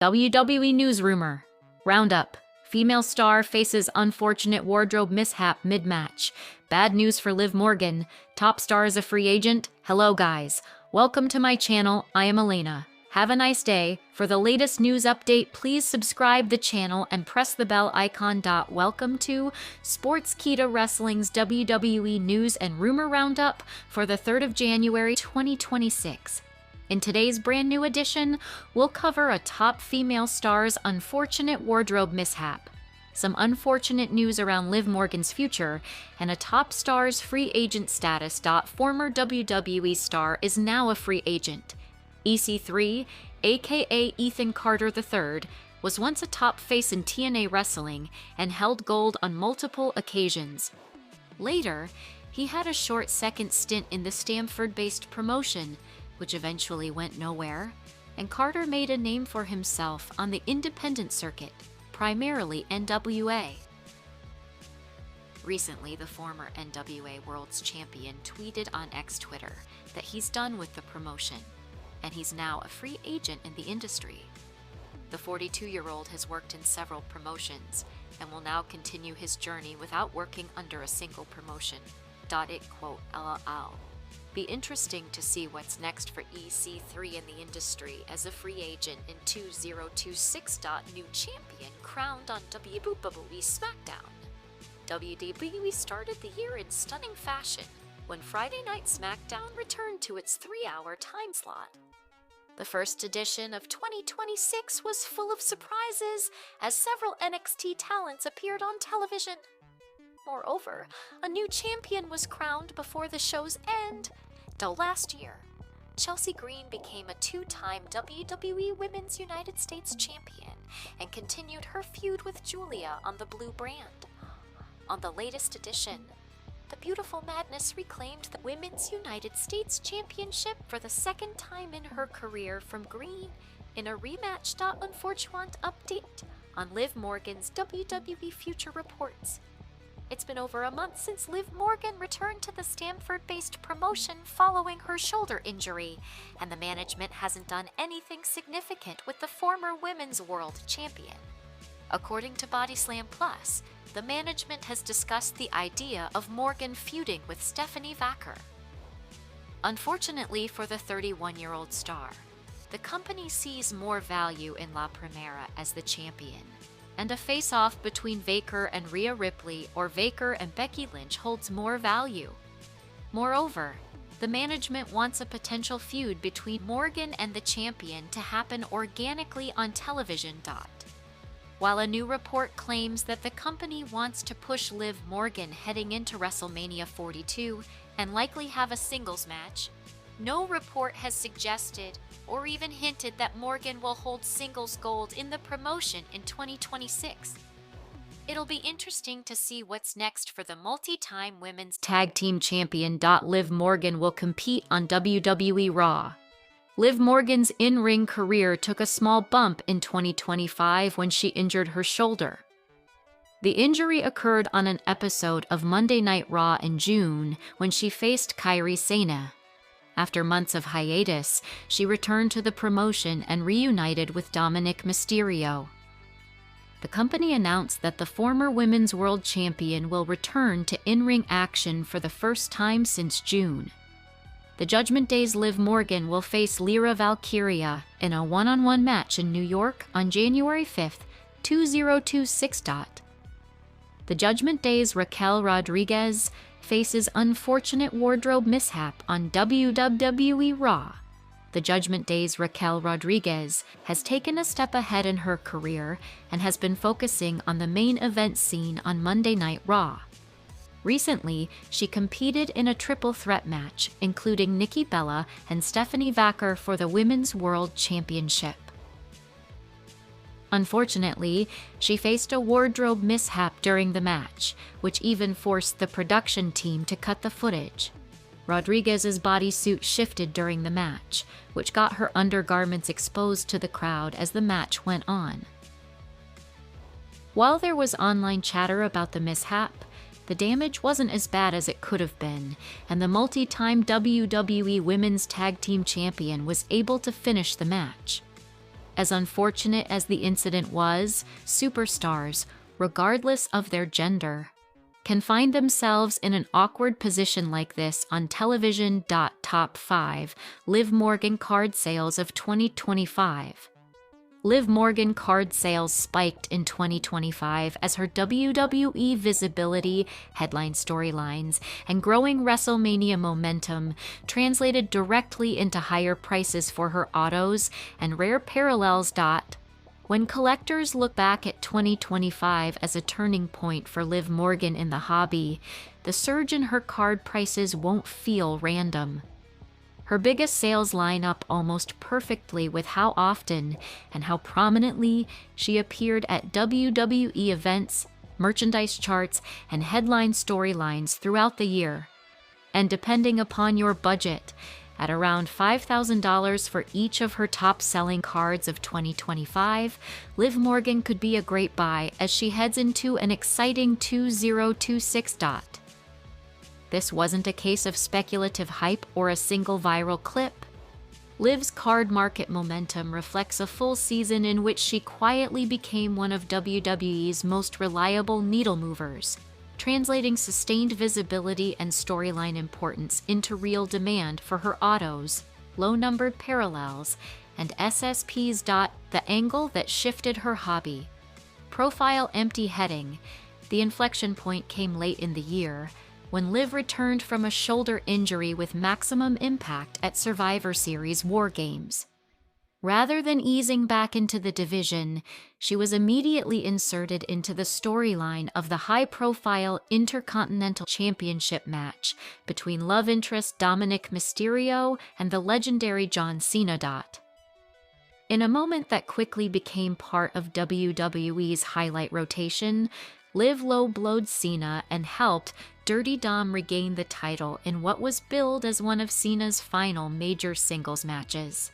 WWE News Rumor. Roundup. Female star faces unfortunate wardrobe mishap mid-match. Bad news for Liv Morgan. Top star is a free agent. Hello guys. Welcome to my channel. I am Elena. Have a nice day. For the latest news update, please subscribe the channel and press the bell icon. Welcome to Sportskeeda Wrestling's WWE News and Rumor Roundup for the 3rd of January 2026. In today's brand new edition, we'll cover a top female star's unfortunate wardrobe mishap, some unfortunate news around Liv Morgan's future, and a top star's free agent status. Former WWE star is now a free agent. EC3, aka Ethan Carter III, was once a top face in TNA wrestling and held gold on multiple occasions. Later, he had a short second stint in the Stamford-based promotion, which eventually went nowhere, and Carter made a name for himself on the independent circuit, primarily NWA. Recently, the former NWA World's Champion tweeted on Twitter that he's done with the promotion, and he's now a free agent in the industry. The 42-year-old has worked in several promotions and will now continue his journey without working under a single promotion. It quote LOL. Be interesting to see what's next for EC3 in the industry as a free agent in 2026. New champion crowned on WWE Smackdown. WWE started the year in stunning fashion when Friday Night Smackdown returned to its 3-hour time slot. The first edition of 2026 was full of surprises as several NXT talents appeared on television. Moreover, a new champion was crowned before the show's end. Last year, Chelsea Green became a 2-time WWE Women's United States champion and continued her feud with Julia on the Blue brand. On the latest edition, the Beautiful Madness reclaimed the Women's United States Championship for the second time in her career from Green in a rematch. Unfortunate update on Liv Morgan's WWE Future Reports. It's been over a month since Liv Morgan returned to the Stamford-based promotion following her shoulder injury, and the management hasn't done anything significant with the former Women's World Champion. According to Body Slam Plus, the management has discussed the idea of Morgan feuding with Stephanie Vacker. Unfortunately for the 31-year-old star, the company sees more value in La Primera as the champion, and a face-off between Vacker and Rhea Ripley or Vacker and Becky Lynch holds more value. Moreover, the management wants a potential feud between Morgan and the champion to happen organically on television. While a new report claims that the company wants to push Liv Morgan heading into WrestleMania 42 and likely have a singles match, no report has suggested or even hinted that Morgan will hold singles gold in the promotion in 2026. It'll be interesting to see what's next for the multi-time women's tag team champion. Liv Morgan will compete on WWE Raw. Liv Morgan's in-ring career took a small bump in 2025 when she injured her shoulder. The injury occurred on an episode of Monday Night Raw in June when she faced Kairi Sane. After months of hiatus, she returned to the promotion and reunited with Dominic Mysterio. The company announced that the former Women's World Champion will return to in-ring action for the first time since June. The Judgment Day's Liv Morgan will face Lyra Valkyria in a one-on-one match in New York on January 5th, 2026. The Judgment Day's Raquel Rodriguez faces unfortunate wardrobe mishap on WWE Raw. The Judgment Day's Raquel Rodriguez has taken a step ahead in her career and has been focusing on the main event scene on Monday Night Raw. Recently, she competed in a triple threat match, including Nikki Bella and Stephanie Vacker for the Women's World Championship. Unfortunately, she faced a wardrobe mishap during the match, which even forced the production team to cut the footage. Rodriguez's bodysuit shifted during the match, which got her undergarments exposed to the crowd as the match went on. While there was online chatter about the mishap, the damage wasn't as bad as it could have been, and the multi-time WWE Women's Tag Team Champion was able to finish the match. As unfortunate as the incident was, superstars, regardless of their gender, can find themselves in an awkward position like this on television. Top 5 Liv Morgan card sales of 2025. Liv Morgan card sales spiked in 2025 as her WWE visibility, headline storylines, and growing WrestleMania momentum translated directly into higher prices for her autos and rare parallels. When collectors look back at 2025 as a turning point for Liv Morgan in the hobby, the surge in her card prices won't feel random. Her biggest sales line up almost perfectly with how often and how prominently she appeared at WWE events, merchandise charts, and headline storylines throughout the year. And depending upon your budget, at around $5,000 for each of her top-selling cards of 2025, Liv Morgan could be a great buy as she heads into an exciting 2026. This wasn't a case of speculative hype or a single viral clip. Liv's card market momentum reflects a full season in which she quietly became one of WWE's most reliable needle movers, translating sustained visibility and storyline importance into real demand for her autos, low-numbered parallels, and SSPs. The angle that shifted her hobby. Profile empty heading. The inflection point came late in the year, when Liv returned from a shoulder injury with maximum impact at Survivor Series War Games. Rather than easing back into the division, she was immediately inserted into the storyline of the high-profile Intercontinental Championship match between love interest Dominic Mysterio and the legendary John Cena. In a moment that quickly became part of WWE's highlight rotation, Liv low-blowed Cena and helped Dirty Dom regain the title in what was billed as one of Cena's final major singles matches.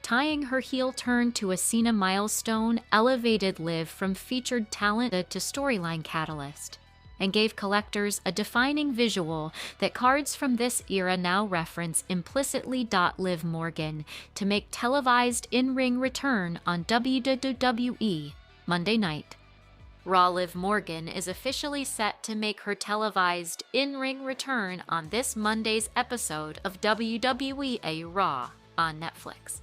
Tying her heel turn to a Cena milestone elevated Liv from featured talent to storyline catalyst, and gave collectors a defining visual that cards from this era now reference implicitly. Liv Morgan to make televised in-ring return on WWE Monday night. Raw. Liv Morgan is officially set to make her televised in-ring return on this Monday's episode of WWE Raw on Netflix.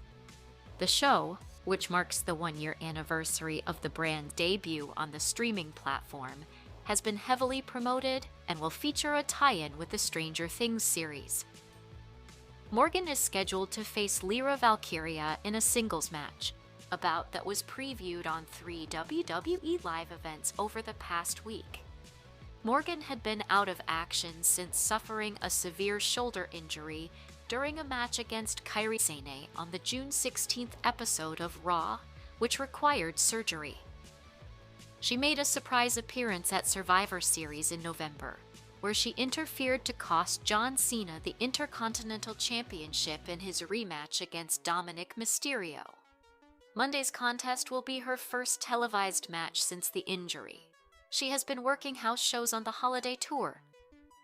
The show, which marks the one-year anniversary of the brand's debut on the streaming platform, has been heavily promoted and will feature a tie-in with the Stranger Things series. Morgan is scheduled to face Lyra Valkyria in a singles match, a bout that was previewed on 3 WWE live events over the past week. Morgan had been out of action since suffering a severe shoulder injury during a match against Kairi Sane on the June 16th episode of Raw, which required surgery. She made a surprise appearance at Survivor Series in November, where she interfered to cost John Cena the Intercontinental Championship in his rematch against Dominic Mysterio. Monday's contest will be her first televised match since the injury. She has been working house shows on the holiday tour.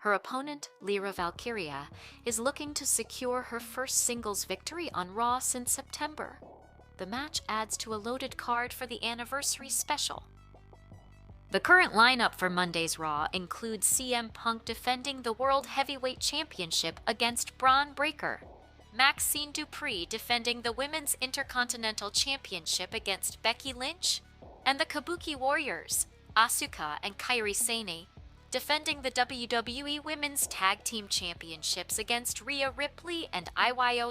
Her opponent, Lyra Valkyria, is looking to secure her first singles victory on Raw since September. The match adds to a loaded card for the anniversary special. The current lineup for Monday's Raw includes CM Punk defending the World Heavyweight Championship against Braun Breaker, Maxine Dupree defending the Women's Intercontinental Championship against Becky Lynch, and the Kabuki Warriors, Asuka and Kairi Sane, defending the WWE Women's Tag Team Championships against Rhea Ripley and IYO